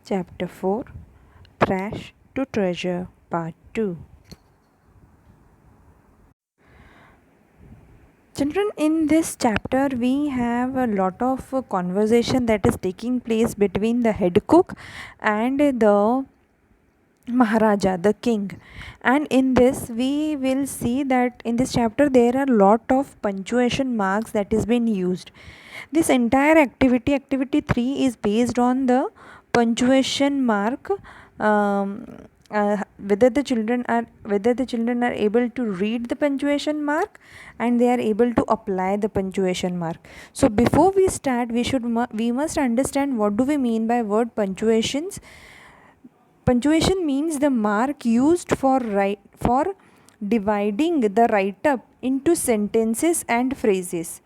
Chapter 4, Trash to Treasure, Part 2. Children, in this chapter, we have a lot of conversation that is taking place between the head cook and the Maharaja, the king. And in this, we will see that in this chapter, there are a lot of punctuation marks that is being used. This entire activity, activity 3, is based on the punctuation mark. Whether the children are able to read the punctuation mark and they are able to apply the punctuation mark. So before we start, we must understand what do we mean by word punctuations. Punctuation means the mark used for dividing the write up into sentences and phrases.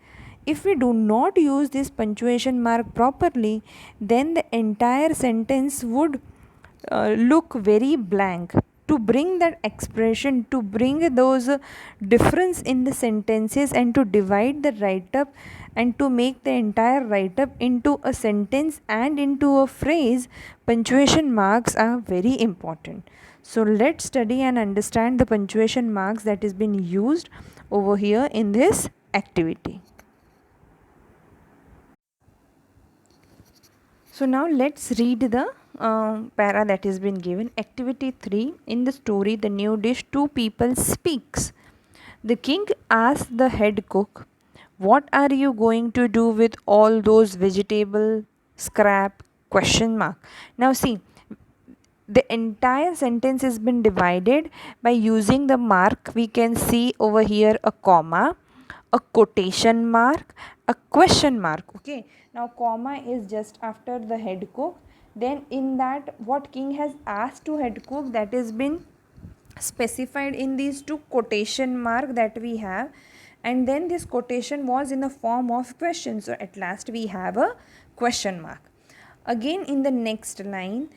If we do not use this punctuation mark properly, then the entire sentence would look very blank. To bring that expression, to bring those difference in the sentences and to divide the write up and to make the entire write up into a sentence and into a phrase, punctuation marks are very important. So let's study and understand the punctuation marks that is being used over here in this activity. So now let's read the para that has been given. Activity 3, in the story The New Dish, two people speaks. The king asks the head cook, "What are you going to do with all those vegetable scrap?" Question mark. Now see, the entire sentence has been divided by using the mark. We can see over here a comma, a quotation mark, a question mark. Okay, now comma is just after the head cook. Then in that, what king has asked to head cook, that has been specified in these two quotation mark that we have, and then this quotation was in the form of question. So at last we have a question mark. Again in the next line,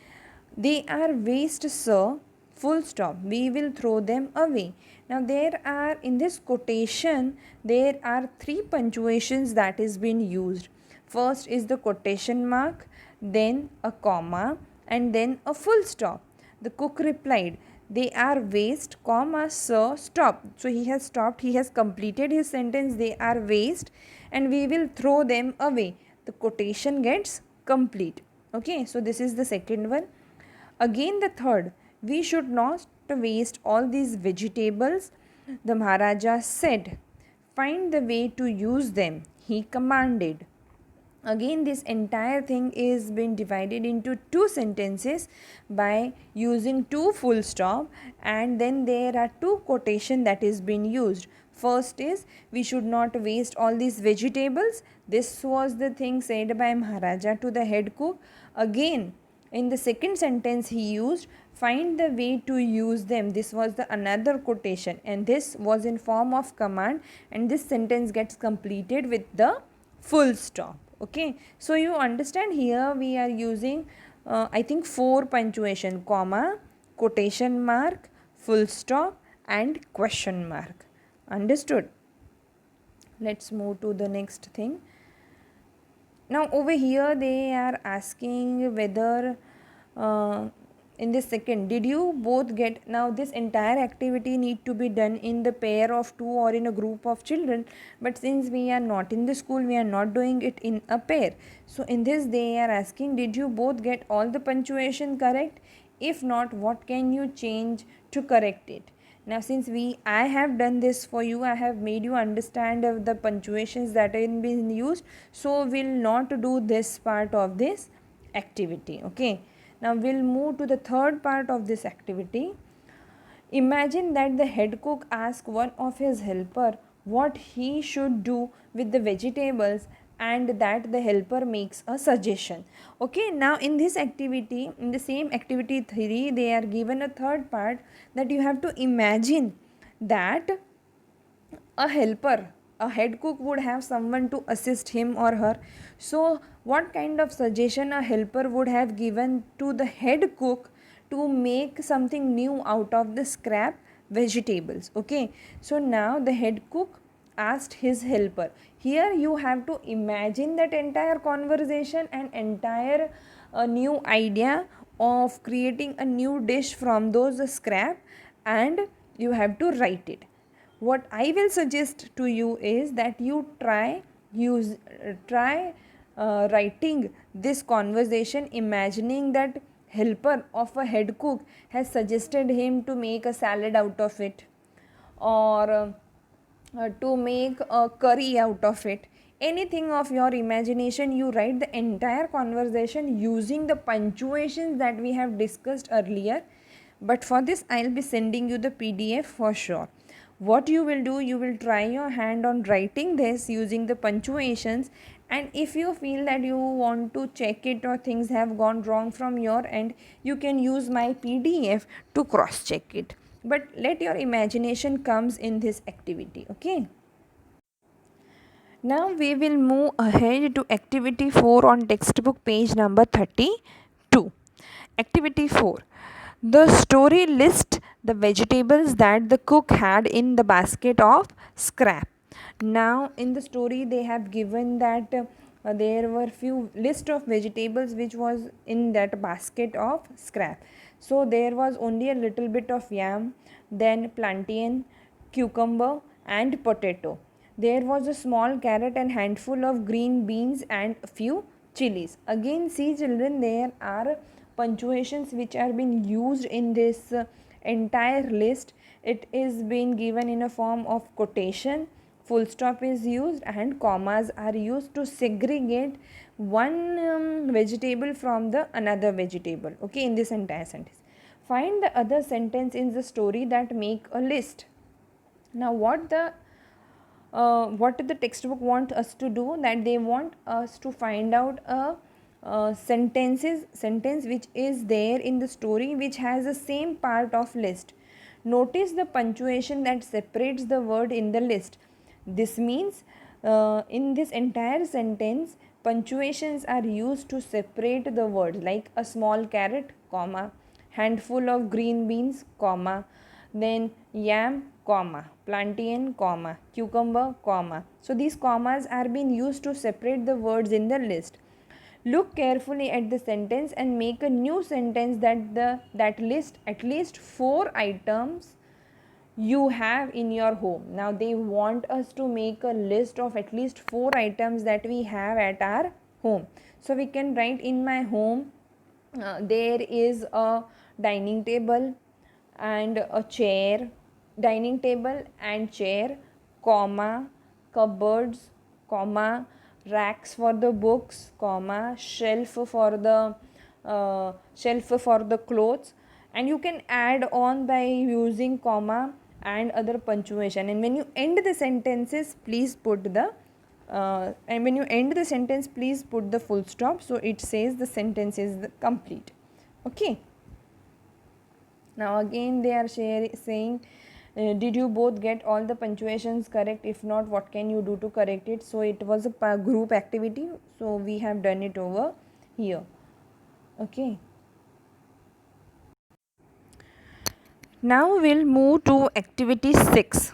"They are waste, sir, full stop, we will throw them away." Now there are, in this quotation, there are three punctuations that is being used. First is the quotation mark, then a comma, and then a full stop. The cook replied, "They are waste, comma, sir, stop." So he has stopped, he has completed his sentence, "They are waste and we will throw them away." The quotation gets complete. Okay, so this is the second one. Again the third, "We should not waste all these vegetables." The Maharaja said, "Find the way to use them," he commanded. Again this entire thing is being divided into two sentences by using two full stop, and then there are two quotation that is being used. First is, "We should not waste all these vegetables." This was the thing said by Maharaja to the head cook. Again in the second sentence he used, "Find the way to use them." This was the another quotation, and this was in form of command, and this sentence gets completed with the full stop. Okay, so you understand, here we are using I think 4 punctuation: comma, quotation mark, full stop and question mark. Understood? Let's move to the next thing. Now over here they are asking whether in this second, did you both get, now this entire activity need to be done in the pair of two or in a group of children, but since we are not in the school, we are not doing it in a pair. So in this they are asking, did you both get all the punctuation correct? If not, what can you change to correct it? Now since I have done this for you, I have made you understand of the punctuations that have been used, so we'll not do this part of this activity. Okay, now we'll move to the third part of this activity. Imagine that the head cook asks one of his helper what he should do with the vegetables, and that the helper makes a suggestion. Okay, now in this activity, in the same activity 3, they are given a third part, that you have to imagine that a helper, a head cook would have someone to assist him or her. So what kind of suggestion a helper would have given to the head cook to make something new out of the scrap vegetables? Okay, so now the head cook asked his helper. Here you have to imagine that entire conversation and entire new idea of creating a new dish from those scrap, and you have to write it. What I will suggest to you is that you try writing this conversation, imagining that helper of a head cook has suggested him to make a salad out of it, or to make a curry out of it. Anything of your imagination, you write the entire conversation using the punctuations that we have discussed earlier. But for this, I'll be sending you the PDF for sure. What you will do, you will try your hand on writing this using the punctuations, and if you feel that you want to check it or things have gone wrong from your end, you can use my PDF to cross check it. But let your imagination comes in this activity. Okay, now we will move ahead to activity 4 on textbook page number 32. Activity 4. The story lists the vegetables that the cook had in the basket of scrap. Now in the story they have given that there were few list of vegetables which was in that basket of scrap. So there was only a little bit of yam, then plantain, cucumber and potato. There was a small carrot and handful of green beans and a few chilies. Again, see children, there are punctuations which are being used in this entire list. It is being given in a form of quotation, full stop is used and commas are used to segregate one vegetable from the another vegetable. Okay, in this entire sentence. Find the other sentence in the story that make a list. Now what the textbook want us to do, that they want us to find out a sentence which is there in the story which has the same part of list. Notice the punctuation that separates the word in the list. This means in this entire sentence punctuations are used to separate the words, like a small carrot, comma, handful of green beans, comma, then yam, comma, plantain, comma, cucumber, comma. So these commas are being used to separate the words in the list. Look carefully at the sentence and make a new sentence that lists at least 4 items you have in your home. Now they want us to make a list of at least 4 items that we have at our home. So we can write, in my home there is a dining table and a chair, dining table and chair, comma, cupboards, comma, racks for the books, comma, shelf for the clothes, and you can add on by using comma and other punctuation. And when you end the sentences, please put the please put the full stop, so it says the sentence is complete. Okay, now again they are saying did you both get all the punctuations correct? If not, what can you do to correct it? So it was a group activity, so we have done it over here. Okay, now we'll move to activity 6.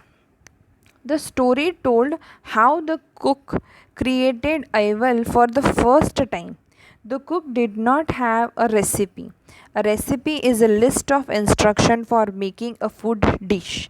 The story told how the cook created Ival for the first time. The cook did not have a recipe. A recipe is a list of instruction for making a food dish.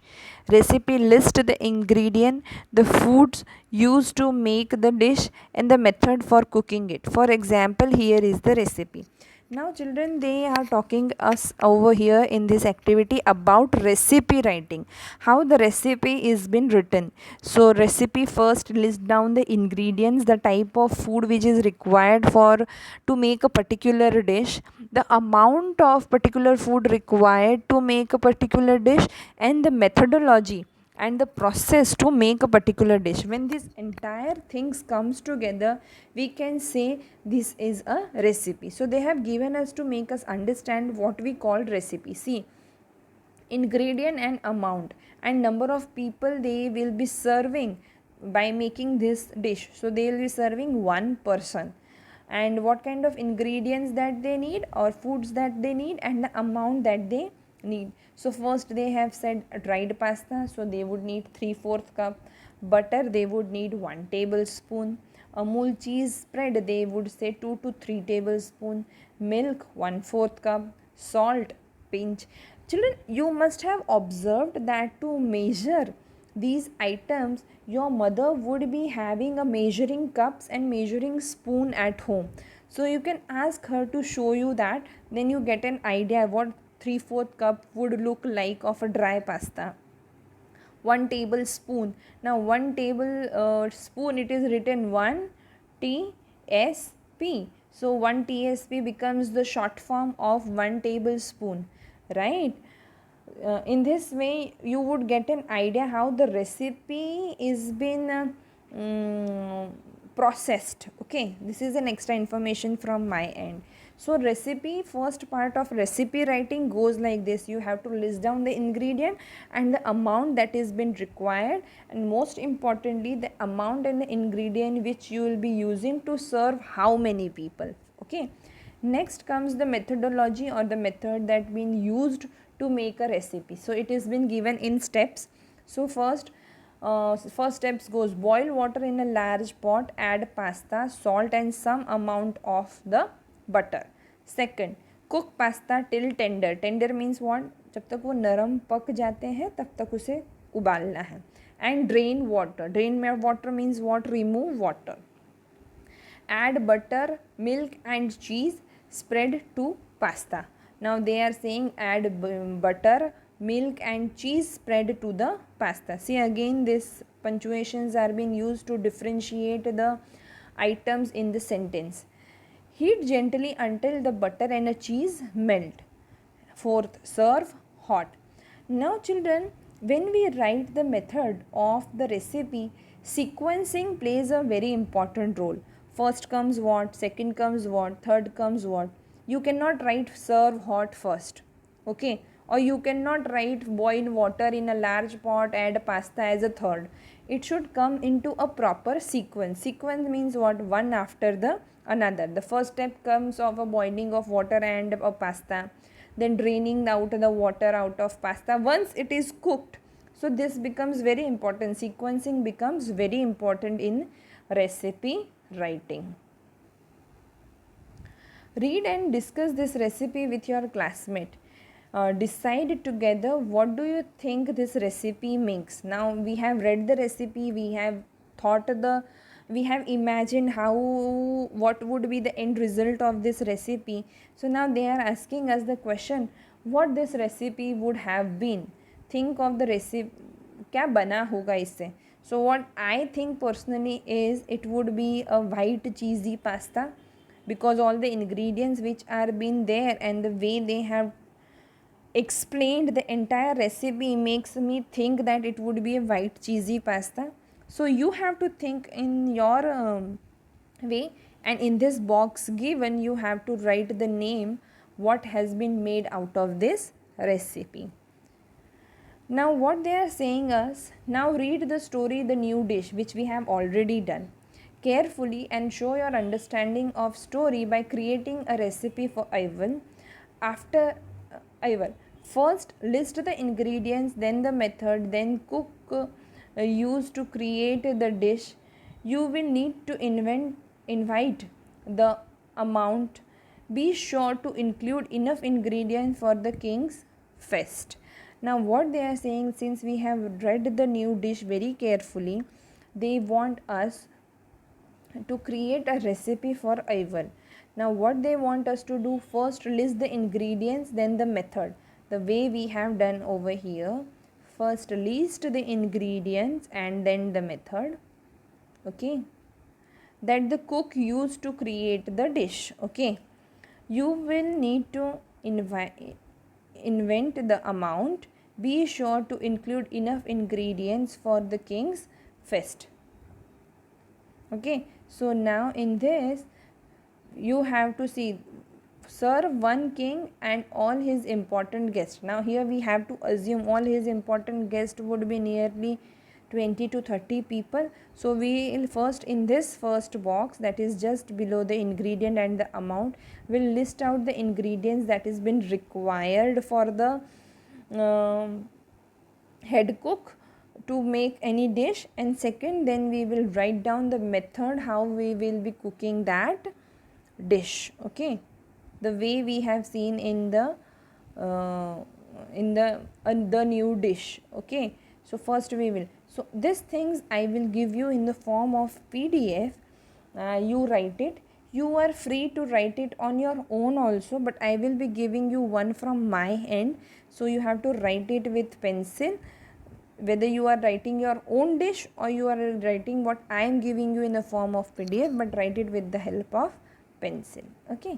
Recipe lists the ingredient, the foods used to make the dish, and the method for cooking it. For example, here is the recipe. Now children, they are talking us over here in this activity about recipe writing, how the recipe is been written. So recipe first lists down the ingredients, the type of food which is required for to make a particular dish, the amount of particular food required to make a particular dish, and the methodology and the process to make a particular dish. When this entire things comes together, we can say this is a recipe. So they have given us to make us understand what we call recipe. See, ingredient and amount and number of people they will be serving by making this dish. So they will be serving one person, and what kind of ingredients that they need or foods that they need, and the amount that they need. So first they have said dried pasta, so they would need 3/4 cup. Butter, they would need 1 tablespoon. Amul cheese spread, they would say 2 to 3 tablespoon. Milk, 1/4 cup. Salt, pinch. Children, you must have observed that to measure these items, your mother would be having a measuring cups and measuring spoon at home. So you can ask her to show you that, then you get an idea what 3/4 cup would look like of a dry pasta. 1 tablespoon. Now 1 tablespoon, it is written 1 TSP. So 1 TSP becomes the short form of 1 tablespoon, right? In this way you would get an idea how the recipe is been processed. Okay, this is an extra information from my end. So recipe, first part of recipe writing goes like this: you have to list down the ingredient and the amount that is been required, and most importantly the amount and the ingredient which you will be using to serve how many people. Okay, next comes the methodology or the method that been used to make a recipe. So it has been given in steps. So first steps goes: boil water in a large pot, add pasta, salt and some amount of the butter. Second, cook pasta till tender. Tender means what? जब तक वो नरम पक जाते हैं तब तक उसे उबालना है. And drain water. Drain water means what? Remove water. Add butter, milk and cheese, spread to pasta. Now they are saying add butter, milk and cheese spread to the pasta. See, again these punctuations are being used to differentiate the items in the sentence. Heat gently until the butter and the cheese melt. Fourth, serve hot. Now children, when we write the method of the recipe, sequencing plays a very important role. First comes what, second comes what, third comes what. You cannot write serve hot first. Okay, or you cannot write boil water in a large pot, add pasta as a third. It should come into a proper sequence. Sequence means what? One after the another. The first step comes of a boiling of water and a pasta, then draining out the water out of pasta once it is cooked. So this becomes very important. Sequencing becomes very important in recipe writing. Read and discuss this recipe with your classmate. Decide together what do you think this recipe makes. Now we have read the recipe, we have we have imagined how, what would be the end result of this recipe. So now they are asking us the question, what this recipe would have been. Think of the recipe, क्या बना होगा इससे. So what I think personally is it would be a white cheesy pasta, because all the ingredients which are been there and the way they have explained the entire recipe makes me think that it would be a white cheesy pasta. So you have to think in your way, and in this box given you have to write the name what has been made out of this recipe. Now what they are saying is, now read the story The New Dish, which we have already done carefully, and show your understanding of story by creating a recipe for Ivan. After Ivan, first list the ingredients, then the method, then cook used to create the dish. You will need to invite the amount. Be sure to include enough ingredients for the king's feast. Now what they are saying, since we have read the new dish very carefully, they want us to create a recipe for Ivan. Now what they want us to do, first list the ingredients, then the method, the way we have done over here. First list the ingredients and then the method, okay, that the cook used to create the dish. Okay, you will need to invent the amount. Be sure to include enough ingredients for the king's feast. Okay, so now in this you have to see, serve one king and all his important guests. Now here we have to assume all his important guests would be nearly 20 to 30 people. So we will first, in this first box that is just below the ingredient and the amount, will list out the ingredients that is been required for the um, head cook to make any dish, and second then we will write down the method how we will be cooking that dish. Okay, the way we have seen in the uh, the new dish. Okay, so first we will, so these things I will give you in the form of PDF. You write it. You are free to write it on your own also, but I will be giving you one from my end, so you have to write it with pencil, whether you are writing your own dish or you are writing what I am giving you in the form of PDF, but write it with the help of pencil. Okay.